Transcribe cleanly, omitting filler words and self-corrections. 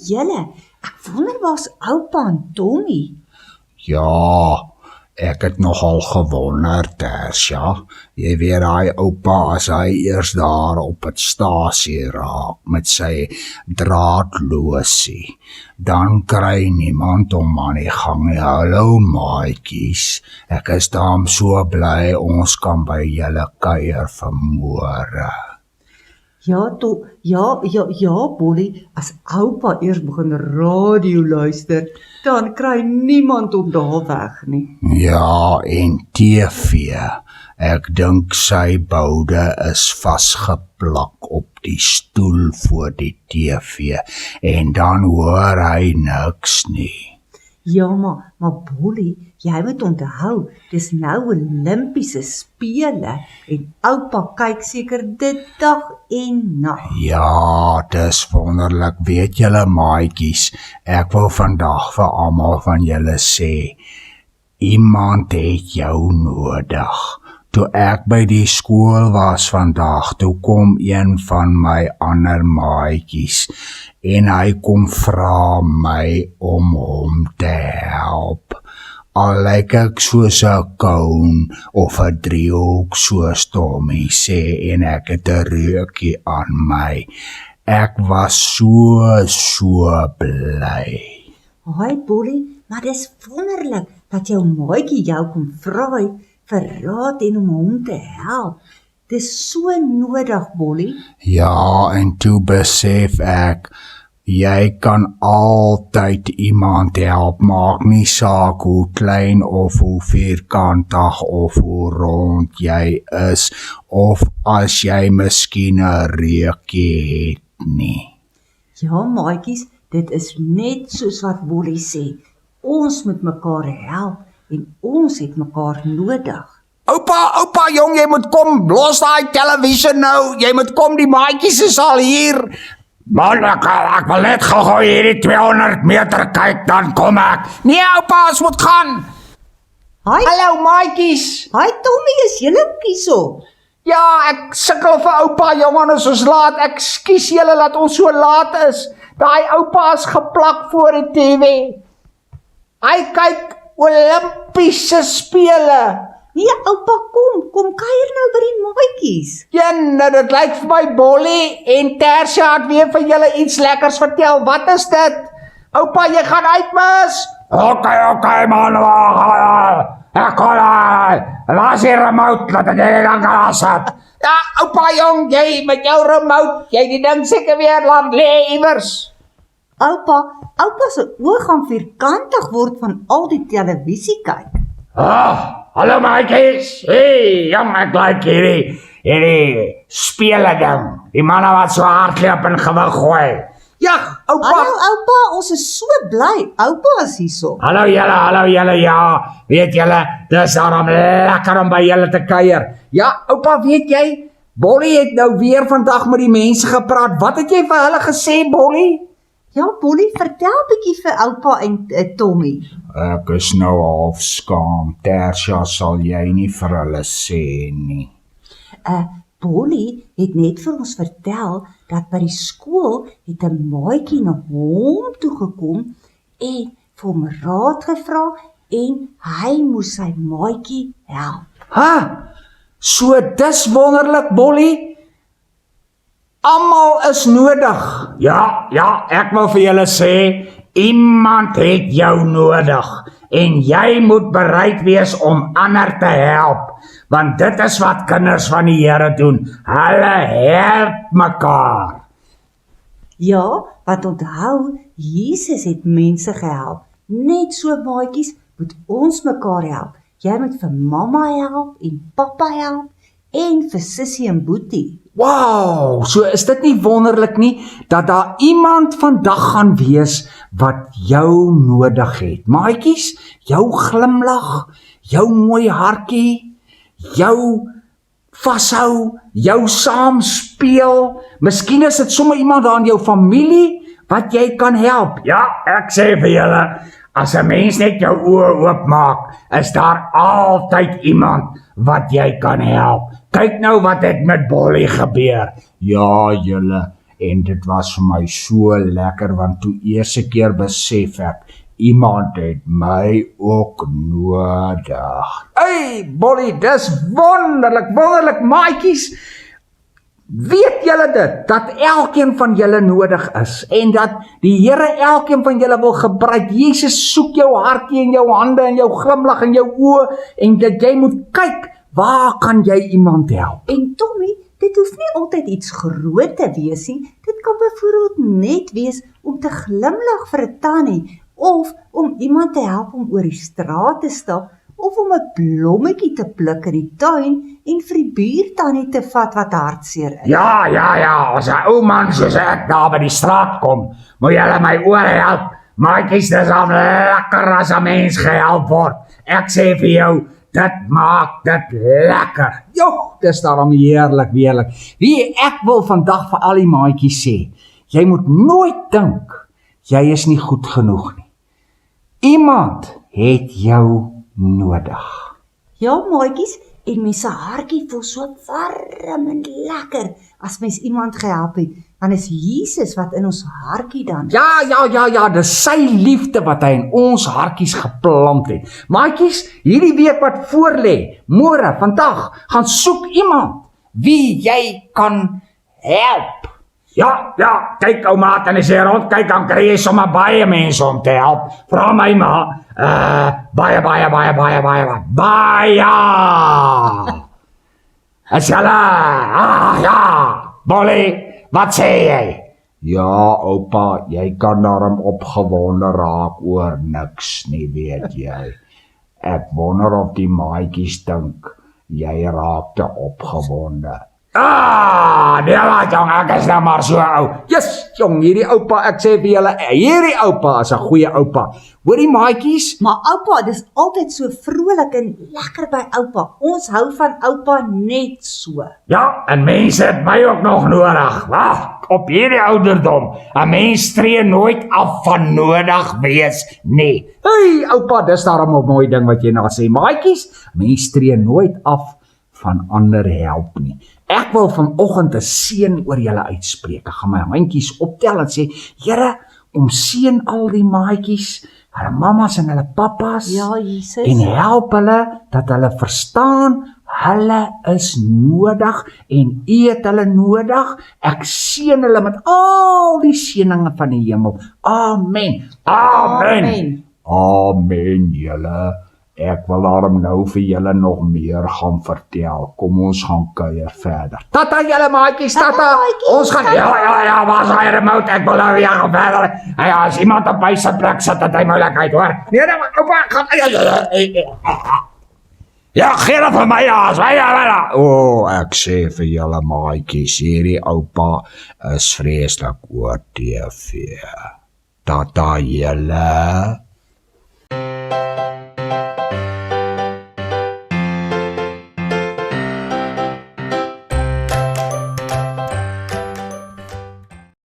julle, ek wonder waar's oupa en Tommy? Ja, ek het nogal gewonder, Tersia. Jy weet hy oupa as hy eers daar op het stasie raak met sy draadloosie, dan kry niemand om aan die gang nie. Hallo maatjies, ek is daarom so bly ons kan by julle kuier vanmôre. Ja, Bolly, as oupa eers begin radio luister, dan kry niemand op daar weg nie. Ja, en TV. Ek dink sy boude is vasgeplak op die stoel voor die TV en dan hoor hy niks nie. Ja, maar Bolly, jy moet onthou, dis nou Olimpiese spele en oupa kyk seker dit dag en nag. Ja, dis wonderlik. Weet julle maatjies, ek wil vandag vir almal van julle sê, iemand het jou nodig. Toe ek by die skool was vandag, toe kom een van my ander maatjies en hy kom vra my om hom te help. Al lyk ek soos 'n koun of 'n driehoek soos Tommy sê en ek het 'n reukie aan my. Ek was so bly. Haai Bolly, maar dis wonderlik dat jou maatjie jou kom vra het vir raad en om hom te help. Dis so nodig, Bolly. Ja, en toe besef ek, jy kan altyd iemand help, maak nie saak hoe klein of hoe vierkantig of hoe rond jy is, of as jy miskien 'n reukie het nie. Ja, maatjies, dit is net soos wat Bolly sê. Ons moet mekaar help en ons het mekaar nodig. Oupa, jong, jy moet kom, los daai televisie nou, jy moet kom, die maatjies is al hier. Man, ek wil net gou hierdie 200 meter kyk, dan kom ek. Nee, oupa, ons moet gaan. Hi. Hallo, maatjies. Hi Tommy, is julle hierso? Ja, ek sukkel vir oupa, jongen, ons is laat. Ekskuus julle dat ons so laat is. Daai oupa is geplak voor die TV. Hy kyk Olimpiese spele. Nee, oupa, kom kuier nou by die maatjies. Ja, nou, dit lyk vir my Bolly en Tersia het weer vir julle iets lekkers vertel. Wat is dit? Oupa, jy gaan uitmis? Okay, man, ek kan laat die remote, laat ek jy dan kan sit. Ja, oupa jong, jy met jou remote, jy die ding seker weer laat lê iewers. Oupa se oë gaan vierkantig word van al die televisie kyk. Hallo maatjies. Hey, jong, ek like hierdie spele ding. Die manne wat so hardloop en gewig gooi. Ja, oupa. Hallo oupa, ons is so bly. Oupa is hierso. Hallo julle, ja. Weet julle, dis daarom lekker om by julle te kuier. Ja, oupa, weet jy, Bolly het nou weer vandag met die mense gepraat. Wat het jy vir hulle gesê, Bolly? Ja, Bolly, vertel bietjie vir oupa en Tommy. Ek is nou half skaam. Tersia sal jy nie vir hulle sê nie. Bolly het net vir ons vertel dat by die skool het 'n maatjie na hom toe gekom en vir hom raad gevra en hy moes sy maatjie help. So dis wonderlik, Bolly. Almal is nodig. Ja, ek wil vir julle sê, iemand het jou nodig en jy moet bereid wees om ander te help, want dit is wat kinders van die Here doen. Hulle help mekaar. Ja, want onthou, Jesus het mense gehelp. Net so maatjies moet ons mekaar help. Jy moet vir mamma help en pappa help en vir sussie en boetie. Wow, so is dit nie wonderlik nie, dat daar iemand vandag gaan wees wat jou nodig het. Maatjies, jou glimlag, jou mooi hartjie, jou vashou, jou saamspeel. Miskien is dit sommer iemand daar in jou familie wat jy kan help. Ja, ek sê vir julle, as 'n mens net jou oë oopmaak, is daar altyd iemand wat jy kan help. Kyk nou wat het met Bolly gebeur. Ja, julle, en dit was vir my so lekker, want toe eerste keer besef ek, iemand het my ook nodig. Hey, Bolly, dis wonderlik, maatjies. Weet julle dit, dat elkeen van julle nodig is, en dat die Here elkeen van julle wil gebruik. Jesus soek jou hartjie en jou hande en jou glimlag en jou oë, en dat jy moet kyk, waar kan jy iemand help? En Tommy, dit hoef nie altyd iets groot te wees nie. Dit kan byvoorbeeld net wees om te glimlag vir 'n tannie, of om iemand te help om oor die straat te stap, of om 'n blommetjie te pluk in die tuin en vir die buurtannie te vat wat hartseer is. Ja, as 'n ou man soos ek daar by die straat kom, moet julle my oor help. Maatjies, dis al lekker as 'n mens gehelp word. Ek sê vir jou, dit maak dit lekker. Jo, dis daarom heerlik. Wie, ek wil vandag vir al die maatjies sê, jy moet nooit dink, jy is nie goed genoeg nie. Iemand het jou nodig. Ja, maatjies, en mens se hartjie voel so warm en lekker as mens iemand gehelp het. Dan is Jesus wat in ons hartjie dan. Ja, dis sy liefde wat hy in ons hartjies geplant het. Maatjies, hierdie week wat voorlê, môre, vandag, gaan soek iemand wie jy kan help. Ja, kyk ou maat, en as jy rondkyk, dan kry jy sommer baie mense om te help. Vra my maar, baie. As julle, ja, Bolly, wat sê jy? Ja, oupa, jy kan daarom opgewonde raak oor niks nie, weet jy. Ek wonder of die maatjies dink, jy raak te opgewonde. Nee, jong, ek is nou maar so ou. Yes, jong, hierdie oupa, ek sê vir julle, hierdie oupa is 'n goeie oupa. Hoorie maatjies? Maar oupa, dis altyd so vrolik en lekker by oupa. Ons hou van oupa net so. Ja, en mense het my ook nog nodig. Wag, op hierdie ouderdom, 'n mens tree nooit af van nodig wees nie. Hey, oupa, dis daarom 'n mooi ding wat jy nou sê. Maatjies, mens tree nooit af van ander help nie. Ek wil vanoggend 'n seën oor julle uitspreek. Ek gaan my handjies optel en sê, Here, omseën al die maatjies, hulle mammas en hulle pappas, Ja, Jesus. en help hulle dat hulle verstaan, hulle is nodig en U het hulle nodig. Ek seën hulle met al die seëninge van die hemel. Amen. Amen, julle. Ek wil daarom nou vir julle nog meer gaan vertel. Kom ons gaan kuier verder. Tata julle maatjies, tata. Ons gaan ja, waar is hy remote? Ek wil nou weer gaan verder. Ja, as iemand op my se plek sit, dat hy moeilikheid hoor. Nee, oupa, gaan. Ja, gee dit vir my as. Ek sê vir julle maatjies, hierdie oupa is vreeslik oor TV. Tata julle.